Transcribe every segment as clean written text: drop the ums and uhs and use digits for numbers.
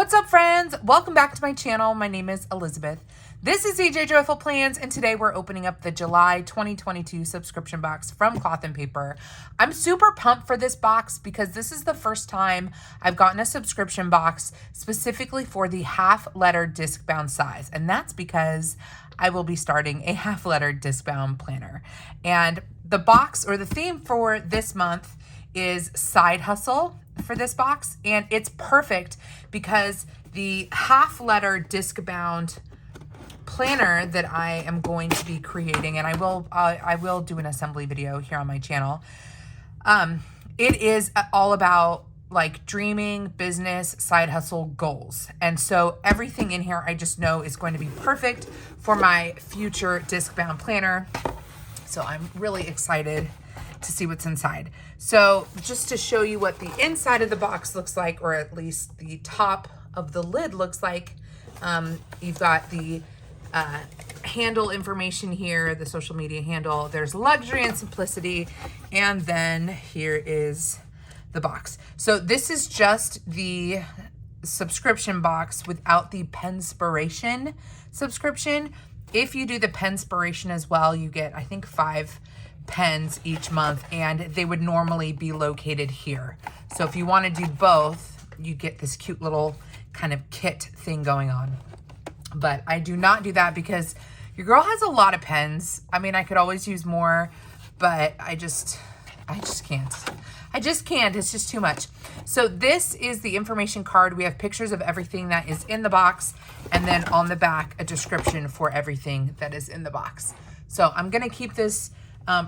What's up, friends? Welcome back to my channel. My name is Elizabeth. This is EJ Joyful Plans, and today we're opening up the July 2022 subscription box from Cloth and Paper. I'm super pumped for this box because this is the first time I've gotten a subscription box specifically for the half-letter disc-bound size, and that's because I will be starting a half-letter disc-bound planner. And the box, or the theme for this month, is Side Hustle for this box, and it's perfect because the half-letter disc-bound planner that I am going to be creating, and I will do an assembly video here on my channel. It is all about like dreaming, business, side hustle, goals. And so everything in here I just know is going to be perfect for my future disc-bound planner. So I'm really excited to see what's inside. So just to show you what the inside of the box looks like, or at least the top of the lid looks like, you've got the handle information here, the social media handle. There's luxury and simplicity, and then here is the box. So this is just the subscription box without the Penspiration subscription. If you do the Penspiration as well, you get, I think, 5 pens each month, and they would normally be located here. So if you want to do both, you get this cute little kind of kit thing going on. But I do not do that because your girl has a lot of pens. I mean, I could always use more, but I just can't. I just can't. It's just too much. So this is the information card. We have pictures of everything that is in the box, and then on the back, a description for everything that is in the box. So I'm going to keep this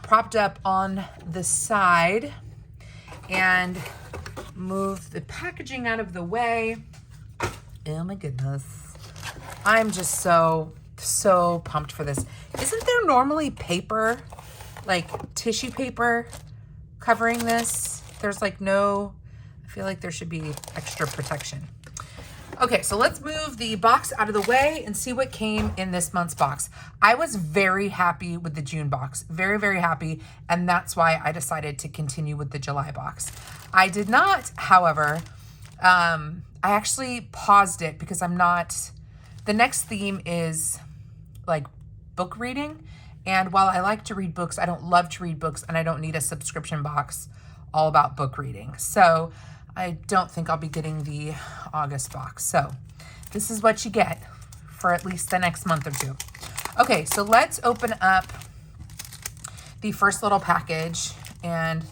propped up on the side and move the packaging out of the way. Oh my goodness. I'm just so pumped for this. Isn't there normally paper, like tissue paper covering this? There's like no, I feel like there should be extra protection. Okay, so let's move the box out of the way and see what came in this month's box. I was very happy with the June box, very, very happy, and that's why I decided to continue with the July box. I did not, however, I actually paused it because the next theme is like book reading, and while I like to read books, I don't love to read books, and I don't need a subscription box all about book reading. So I don't think I'll be getting the August box. So this is what you get for at least the next month or two. Okay, so let's open up the first little package. And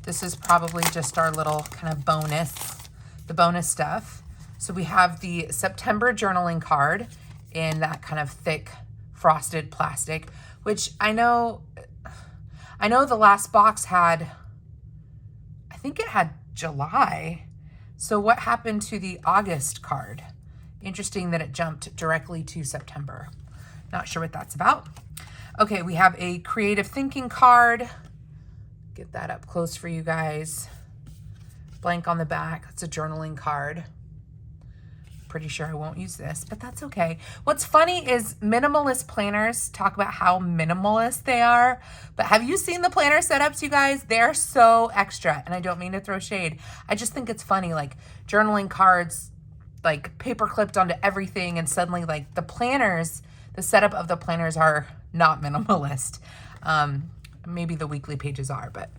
this is probably just our little kind of the bonus stuff. So we have the September journaling card in that kind of thick frosted plastic, which I know the last box had, I think it had July. So what happened to the August card? Interesting that it jumped directly to September. Not sure what that's about. Okay, we have a creative thinking card. Get that up close for you guys. Blank on the back. It's a journaling card. Pretty sure I won't use this, but that's okay. What's funny is minimalist planners talk about how minimalist they are, but have you seen the planner setups, you guys? They're so extra, and I don't mean to throw shade. I just think it's funny, like journaling cards, like paper clipped onto everything, and suddenly like the setup of the planners are not minimalist. Maybe the weekly pages are, but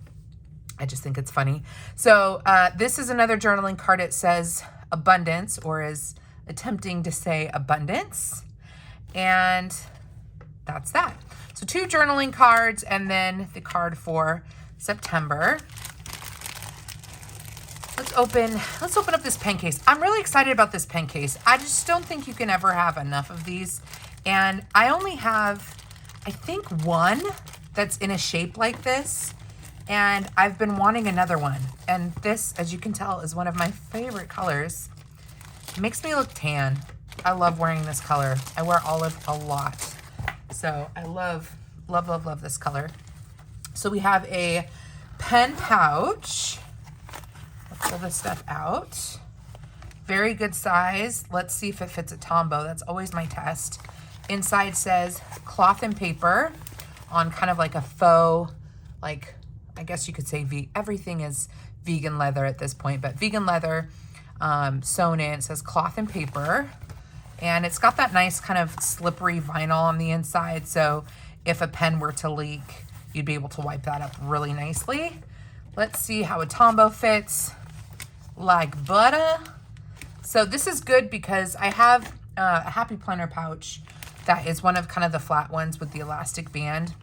I just think it's funny. So this is another journaling card. It says abundance, or is attempting to say abundance, and that's that. So 2 journaling cards, and then the card for September. Let's open up this pen case. I'm really excited about this pen case. I just don't think you can ever have enough of these, and I only have, I think, one that's in a shape like this, and I've been wanting another one. And this, as you can tell, is one of my favorite colors. It makes me look tan. I love wearing this color. I wear olive a lot. So I love, love, love, love this color. So we have a pen pouch. Let's pull this stuff out. Very good size. Let's see if it fits a Tombow. That's always my test. Inside says Cloth and Paper on kind of like a faux, like, I guess you could say everything is vegan leather at this point, but vegan leather. sewn in. It says cloth and paper. And it's got that nice kind of slippery vinyl on the inside. So if a pen were to leak, you'd be able to wipe that up really nicely. Let's see how a Tombow fits. Like butter. So this is good because I have a Happy Planner pouch that is one of kind of the flat ones with the elastic band.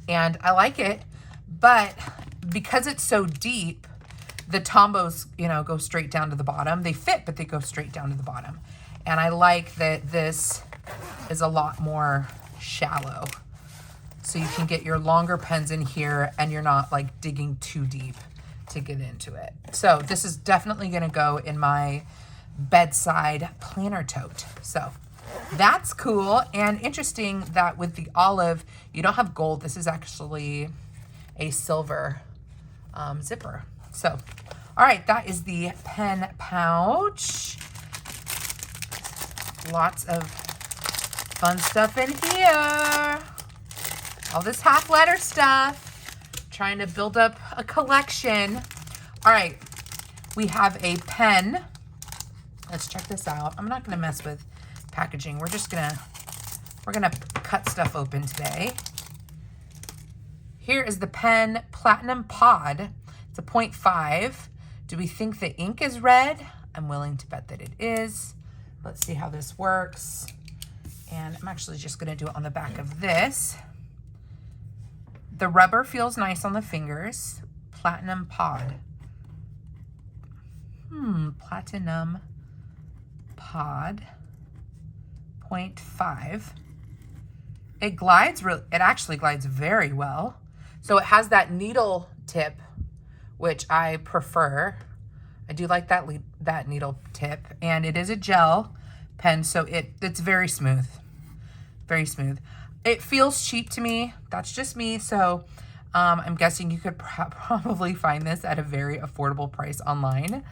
And I like it, but because it's so deep, the Tombows, you know, go straight down to the bottom. They fit, but they go straight down to the bottom. And I like that this is a lot more shallow. So you can get your longer pens in here and you're not like digging too deep to get into it. So this is definitely gonna go in my bedside planner tote. So that's cool and interesting that with the olive, you don't have gold. This is actually a silver zipper. So, all right, that is the pen pouch. Lots of fun stuff in here. All this half letter stuff. Trying to build up a collection. All right, we have a pen. Let's check this out. I'm not gonna mess with packaging. We're gonna cut stuff open today. Here is the pen Platinum Pod. It's a 0.5. Do we think the ink is red? I'm willing to bet that it is. Let's see how this works. And I'm actually just gonna do it on the back of this. The rubber feels nice on the fingers. Platinum Pod. Platinum Pod 0.5. It actually glides very well. So it has that needle tip, which I prefer. I do like that needle tip, and it is a gel pen, so it's very smooth, very smooth. It feels cheap to me. That's just me. So I'm guessing you could probably find this at a very affordable price online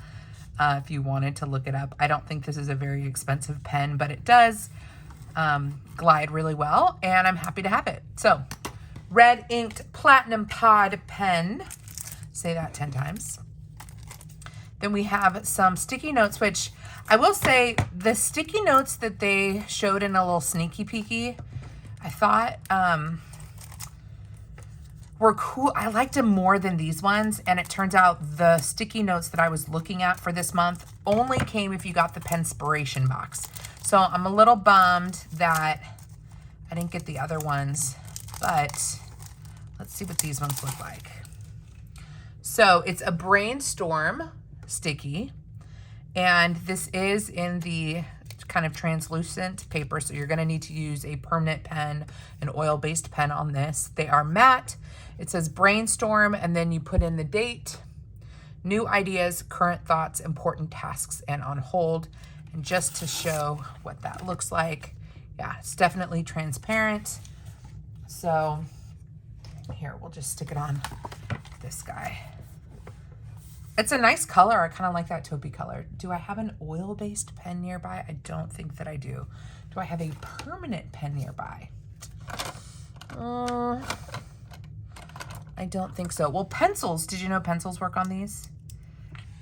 if you wanted to look it up. I don't think this is a very expensive pen, but it does glide really well, and I'm happy to have it. So red inked Platinum Pod pen. Say that 10 times. Then we have some sticky notes, which I will say the sticky notes that they showed in a little sneaky peeky, I thought were cool. I liked them more than these ones. And it turns out the sticky notes that I was looking at for this month only came if you got the Penspiration box. So I'm a little bummed that I didn't get the other ones, but let's see what these ones look like. So it's a Brainstorm sticky, and this is in the kind of translucent paper, so you're going to need to use a permanent pen, an oil-based pen on this. They are matte. It says Brainstorm, and then you put in the date, new ideas, current thoughts, important tasks, and on hold. And just to show what that looks like, yeah, it's definitely transparent. So here, we'll just stick it on this guy. It's a nice color. I kind of like that taupey color. Do I have an oil-based pen nearby? I don't think that I do. Do I have a permanent pen nearby? I don't think so. Well, pencils. Did you know pencils work on these?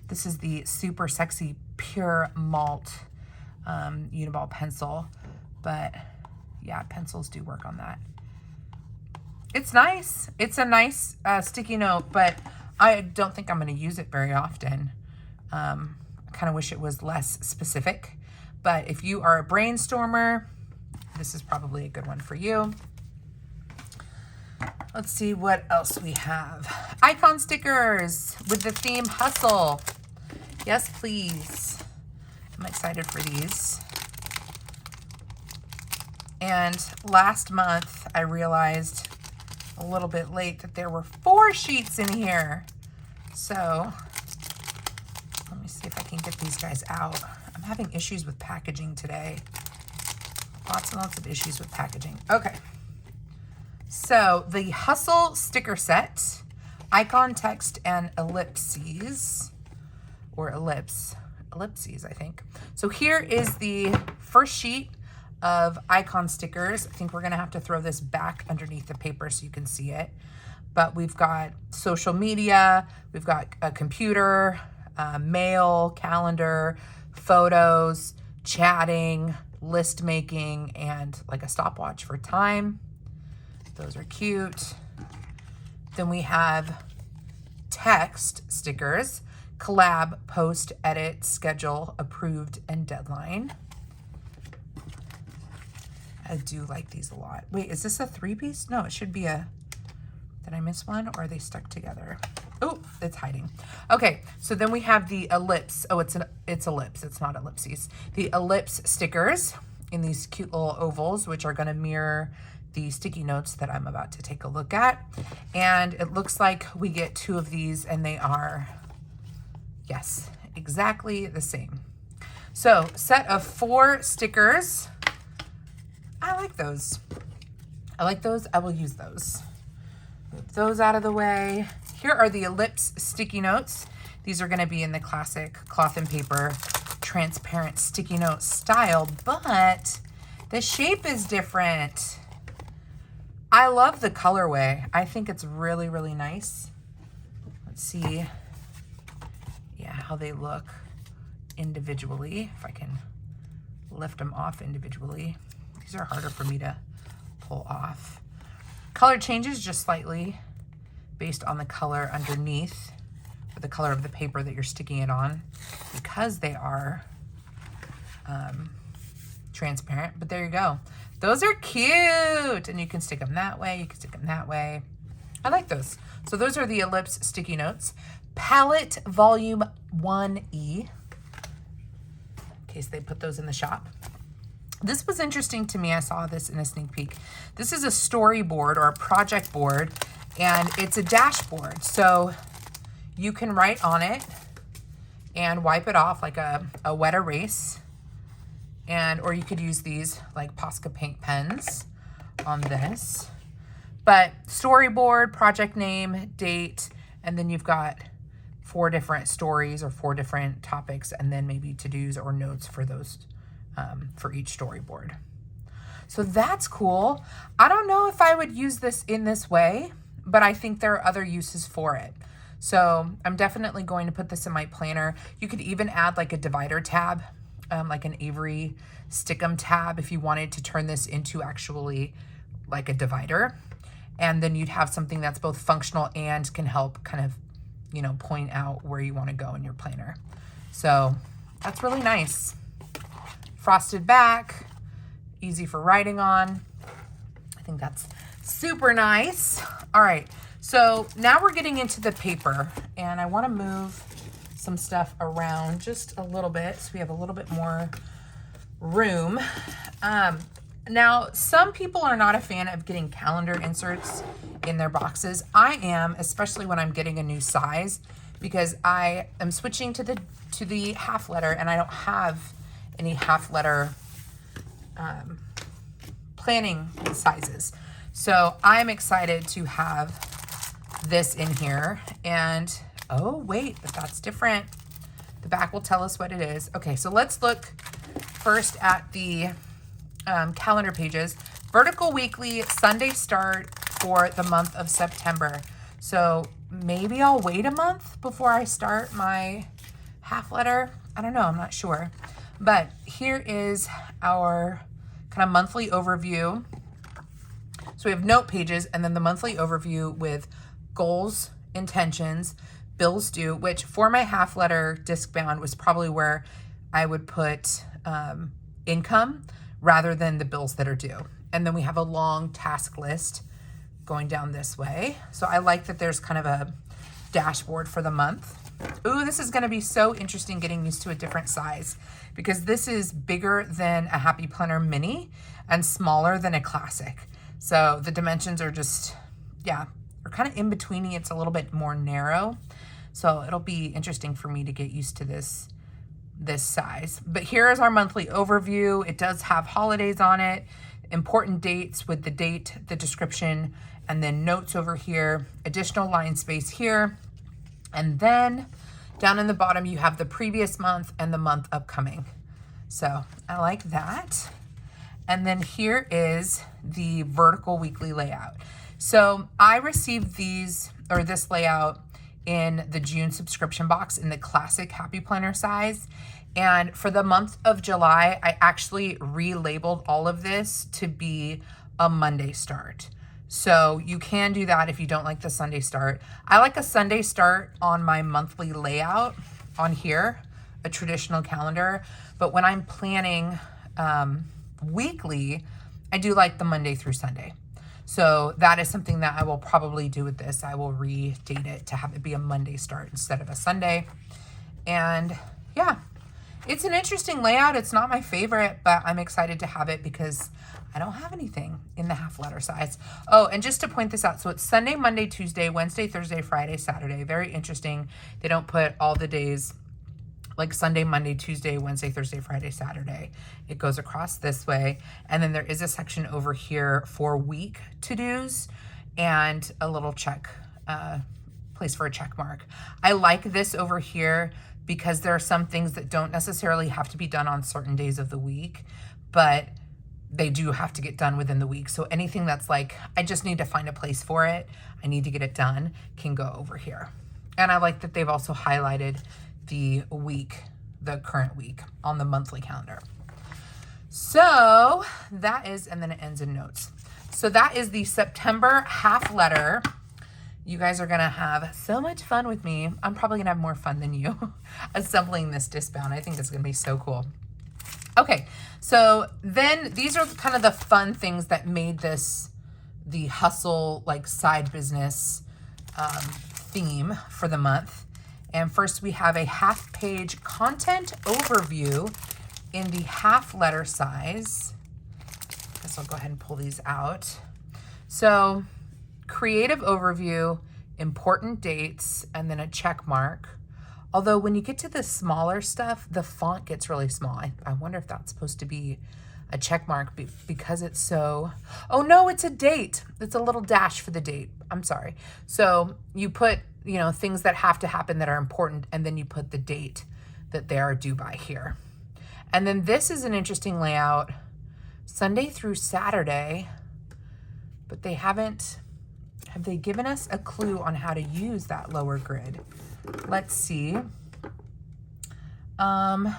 This is the Super Sexy Pure Malt Uniball pencil. But yeah, pencils do work on that. It's nice. It's a nice sticky note, but I don't think I'm going to use it very often. I kind of wish it was less specific. But if you are a brainstormer, this is probably a good one for you. Let's see what else we have. Icon stickers with the theme Hustle. Yes, please. I'm excited for these. And last month, I realized a little bit late that there were 4 sheets in here. So let me see if I can get these guys out. I'm having issues with packaging today. Lots and lots of issues with packaging. Okay. So the Hustle sticker set, icon, text, and ellipses, or ellipses, I think. So here is the first sheet of icon stickers. I think we're gonna have to throw this back underneath the paper so you can see it. But we've got social media, we've got a computer, mail, calendar, photos, chatting, list making, and like a stopwatch for time. Those are cute. Then we have text stickers, collab, post, edit, schedule, approved, and deadline. I do like these a lot. Wait, is this a 3-piece? No, it should be a, did I miss one, or are they stuck together? Oh, it's hiding. Okay, so then we have the ellipse. Oh, it's ellipse, it's not ellipses. The ellipse stickers in these cute little ovals, which are gonna mirror the sticky notes that I'm about to take a look at. And it looks like we get 2 of these, and they are, yes, exactly the same. So, set of 4 stickers. I like those. I like those. I will use those. Move those out of the way. Here are the ellipse sticky notes. These are going to be in the classic cloth and paper transparent sticky note style, but the shape is different. I love the colorway. I think it's really, really nice. Let's see, yeah, how they look individually. If I can lift them off individually. These are harder for me to pull off. Color changes just slightly based on the color underneath, or the color of the paper that you're sticking it on, because they are transparent. But there you go. Those are cute, and you can stick them that way, you can stick them that way. I like those. So those are the ellipse sticky notes. Palette Volume 1E, in case they put those in the shop. This was interesting to me. I saw this in a sneak peek. This is a storyboard or a project board, and it's a dashboard. So you can write on it and wipe it off like a wet erase. Or you could use these like Posca paint pens on this. But storyboard, project name, date, and then you've got 4 different stories or 4 different topics, and then maybe to-dos or notes for those, for each storyboard. So that's cool. I don't know if I would use this in this way, but I think there are other uses for it. So I'm definitely going to put this in my planner. You could even add like a divider tab, like an Avery Stickum tab, if you wanted to turn this into actually like a divider. And then you'd have something that's both functional and can help kind of, you know, point out where you want to go in your planner. So that's really nice. Frosted back, easy for writing on. I think that's super nice. All right, so now we're getting into the paper, and I want to move some stuff around just a little bit so we have a little bit more room. Now, some people are not a fan of getting calendar inserts in their boxes. I am, especially when I'm getting a new size, because I am switching to the half letter, and I don't have any half letter planning sizes. So I'm excited to have this in here. And oh wait, but that's different. The back will tell us what it is. Okay, so let's look first at the calendar pages. Vertical weekly, Sunday start for the month of September. So maybe I'll wait a month before I start my half letter. I don't know, I'm not sure. But here is our kind of monthly overview. So we have note pages, and then the monthly overview with goals, intentions, bills due, which for my half letter disc bound was probably where I would put income rather than the bills that are due. And then we have a long task list going down this way. So I like that there's kind of a dashboard for the month. Ooh, this is going to be so interesting getting used to a different size, because this is bigger than a Happy Planner Mini and smaller than a Classic. So the dimensions are just, yeah, are kind of in betweeny. It's a little bit more narrow. So it'll be interesting for me to get used to this size. But here is our monthly overview. It does have holidays on it, important dates with the date, the description, and then notes over here, additional line space here. And then down in the bottom, you have the previous month and the month upcoming. So I like that. And then here is the vertical weekly layout. So I received this layout in the June subscription box in the classic Happy Planner size. And for the month of July, I actually relabeled all of this to be a Monday start. So you can do that if you don't like the Sunday start. I like a Sunday start on my monthly layout on here, a traditional calendar. But when I'm planning weekly, I do like the Monday through Sunday. So that is something that I will probably do with this. I will redate it to have it be a Monday start instead of a Sunday. And yeah, it's an interesting layout. It's not my favorite, but I'm excited to have it because I don't have anything in the half letter size. Oh, and just to point this out, so it's Sunday, Monday, Tuesday, Wednesday, Thursday, Friday, Saturday. Very interesting. They don't put all the days like Sunday, Monday, Tuesday, Wednesday, Thursday, Friday, Saturday. It goes across this way. And then there is a section over here for week to-dos and a little check, place for a check mark. I like this over here because there are some things that don't necessarily have to be done on certain days of the week, but they do have to get done within the week. So anything that's like, I just need to find a place for it, I need to get it done, can go over here. And I like that they've also highlighted the week, the current week on the monthly calendar. So that is, and then it ends in notes. So that is the September half letter. You guys are gonna have so much fun with me. I'm probably gonna have more fun than you assembling this discbound. I think it's gonna be so cool. Okay, so then these are kind of the fun things that made this the hustle, like side business theme for the month. And first we have a half page content overview in the half letter size. I guess I'll go ahead and pull these out. So creative overview, important dates, and then a check mark. Although when you get to the smaller stuff, the font gets really small. I wonder if that's supposed to be a check mark because it's so, oh no, it's a date. It's a little dash for the date. I'm sorry. So you put, you know, things that have to happen that are important, and then you put the date that they are due by here. And then this is an interesting layout, Sunday through Saturday, but they haven't, have they given us a clue on how to use that lower grid? Let's see. The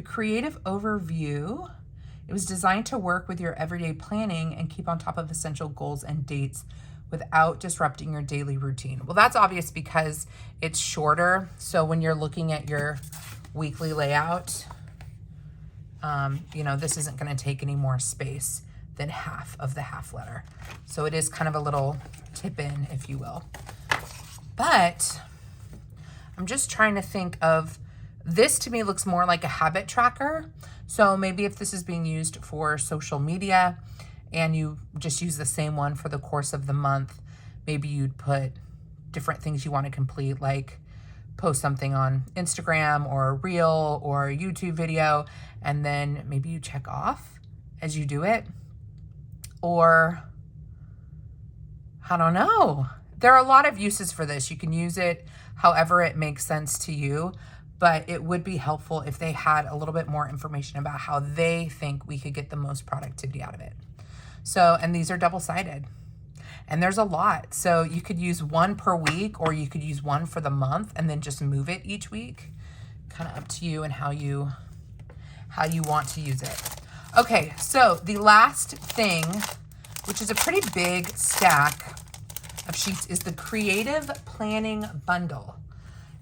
creative overview, it was designed to work with your everyday planning and keep on top of essential goals and dates without disrupting your daily routine. Well, that's obvious because it's shorter. So when you're looking at your weekly layout, you know, this isn't going to take any more space than half of the half letter. So it is kind of a little tip in, if you will. But I'm just trying to think of, this to me looks more like a habit tracker. So maybe if this is being used for social media and you just use the same one for the course of the month, maybe you'd put different things you want to complete, like post something on Instagram or a reel or a YouTube video, and then maybe you check off as you do it. Or, I don't know. There are a lot of uses for this. You can use it however it makes sense to you, but it would be helpful if they had a little bit more information about how they think we could get the most productivity out of it. So, and these are double-sided, and there's a lot. So you could use one per week, or you could use one for the month and then just move it each week. Kind of up to you and how you want to use it. Okay, so the last thing, which is a pretty big stack of sheets, is the Creative Planning Bundle.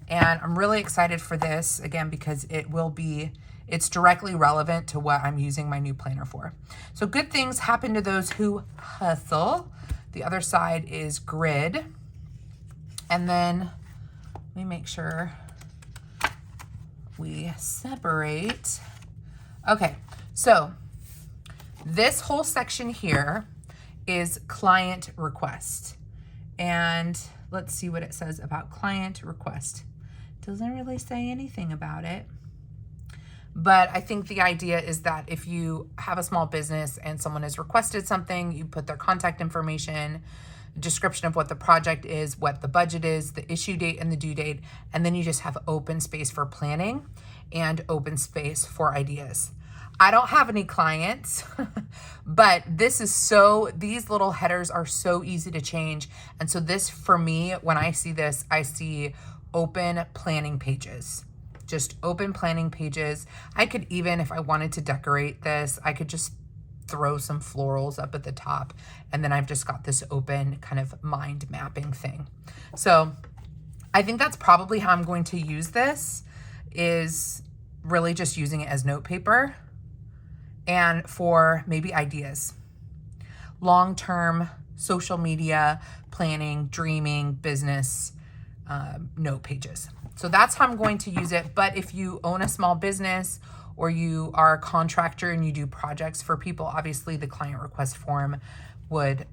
And I'm really excited for this, again, because it's directly relevant to what I'm using my new planner for. So good things happen to those who hustle. The other side is grid. And then let me make sure we separate. Okay, so this whole section here is client request. And let's see what it says about client request. Doesn't really say anything about it. But I think the idea is that if you have a small business and someone has requested something, you put their contact information, description of what the project is, what the budget is, the issue date and the due date, and then you just have open space for planning and open space for ideas. I don't have any clients, but these little headers are so easy to change. And so this, for me, when I see this, I see open planning pages, just open planning pages. I could even, if I wanted to decorate this, I could just throw some florals up at the top. And then I've just got this open kind of mind mapping thing. So I think that's probably how I'm going to use this, is really just using it as note paper and for maybe ideas, long-term social media planning, dreaming, business note pages. So that's how I'm going to use it. But if you own a small business or you are a contractor and you do projects for people, obviously the client request form would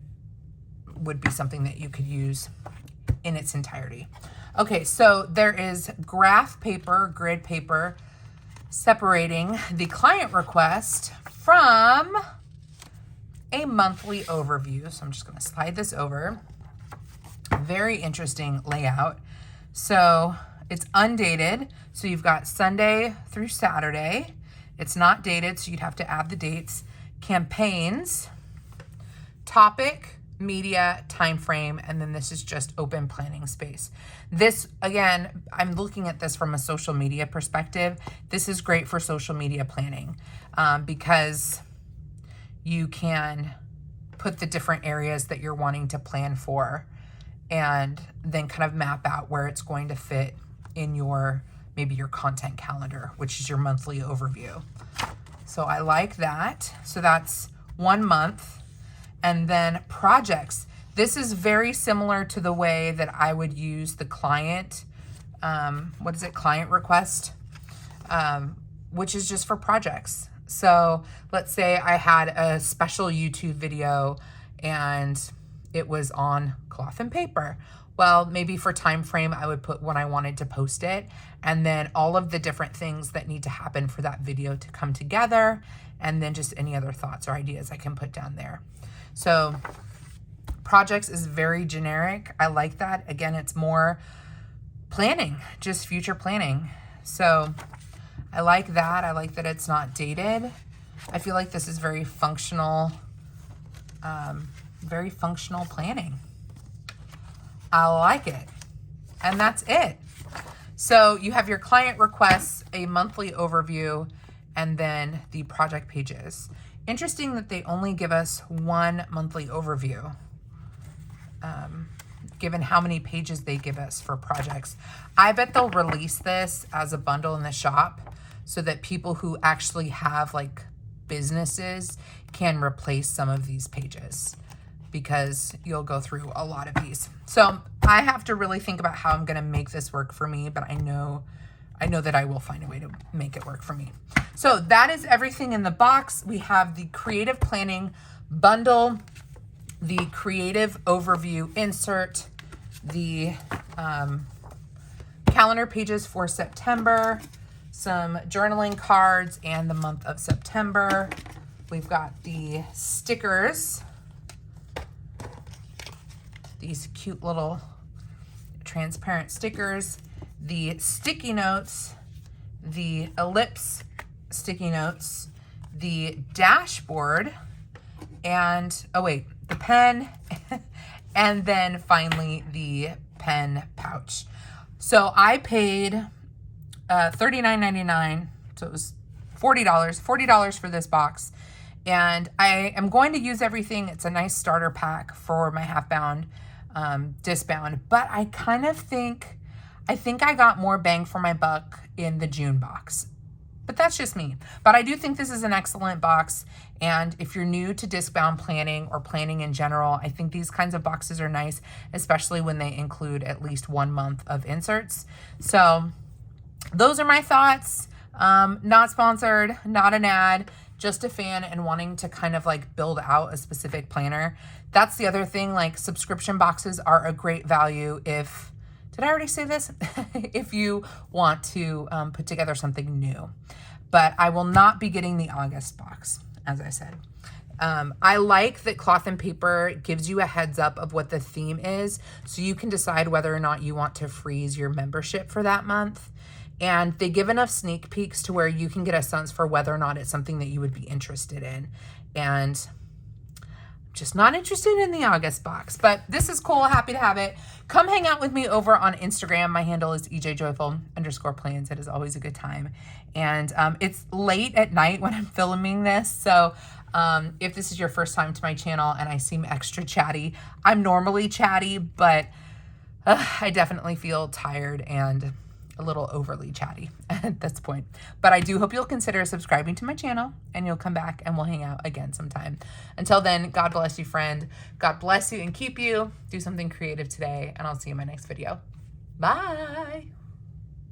be something that you could use in its entirety. Okay, so there is graph paper, grid paper, separating the client request from a monthly overview. So I'm just going to slide this over. Very interesting layout. So it's undated. So you've got Sunday through Saturday. It's not dated, so you'd have to add the dates. Campaigns, topic, media, time frame, and then this is just open planning space. This, again, I'm looking at this from a social media perspective. This is great for social media planning because you can put the different areas that you're wanting to plan for and then kind of map out where it's going to fit in maybe your content calendar, which is your monthly overview. So I like that. So that's 1 month. And then projects. This is very similar to the way that I would use the client, client request, which is just for projects. So let's say I had a special YouTube video and it was on cloth and paper. Well, maybe for time frame, I would put when I wanted to post it, and then all of the different things that need to happen for that video to come together, and then just any other thoughts or ideas I can put down there. So projects is very generic. I like that. Again, it's more planning, just future planning. So I like that. I like that it's not dated. I feel like this is very functional planning. I like it. And that's it. So you have your client requests, a monthly overview, and then the project pages. Interesting that they only give us one monthly overview, given how many pages they give us for projects. I bet they'll release this as a bundle in the shop so that people who actually have like businesses can replace some of these pages, because you'll go through a lot of these. So I have to really think about how I'm going to make this work for me, but I know that I will find a way to make it work for me. So that is everything in the box. We have the creative planning bundle, the creative overview insert, the calendar pages for September, some journaling cards, and the month of September. We've got the stickers, these cute little transparent stickers, the sticky notes, the ellipse sticky notes, the dashboard, and the pen, and then finally the pen pouch. So I paid $39.99, so it was $40 for this box, and I am going to use everything. It's a nice starter pack for my half bound, disc bound, but I think I got more bang for my buck in the June box. But that's just me. But I do think this is an excellent box. And if you're new to disc bound planning or planning in general, I think these kinds of boxes are nice, especially when they include at least 1 month of inserts. So those are my thoughts. Not sponsored, not an ad, just a fan and wanting to kind of like build out a specific planner. That's the other thing, like subscription boxes are a great value if, did I already say this? If you want to put together something new. But I will not be getting the August box, as I said. I like that cloth and paper gives you a heads up of what the theme is, so you can decide whether or not you want to freeze your membership for that month. and they give enough sneak peeks to where you can get a sense for whether or not it's something that you would be interested in. And just not interested in the August box, but this is cool. Happy to have it. Come hang out with me over on Instagram. My handle is ejjoyful_plans. It is always a good time. And it's late at night when I'm filming this. So if this is your first time to my channel and I seem extra chatty, I'm normally chatty, but I definitely feel tired and a little overly chatty at this point. But I do hope you'll consider subscribing to my channel and you'll come back and we'll hang out again sometime. Until then, God bless you, friend. God bless you and keep you. Do something creative today, and I'll see you in my next video. Bye.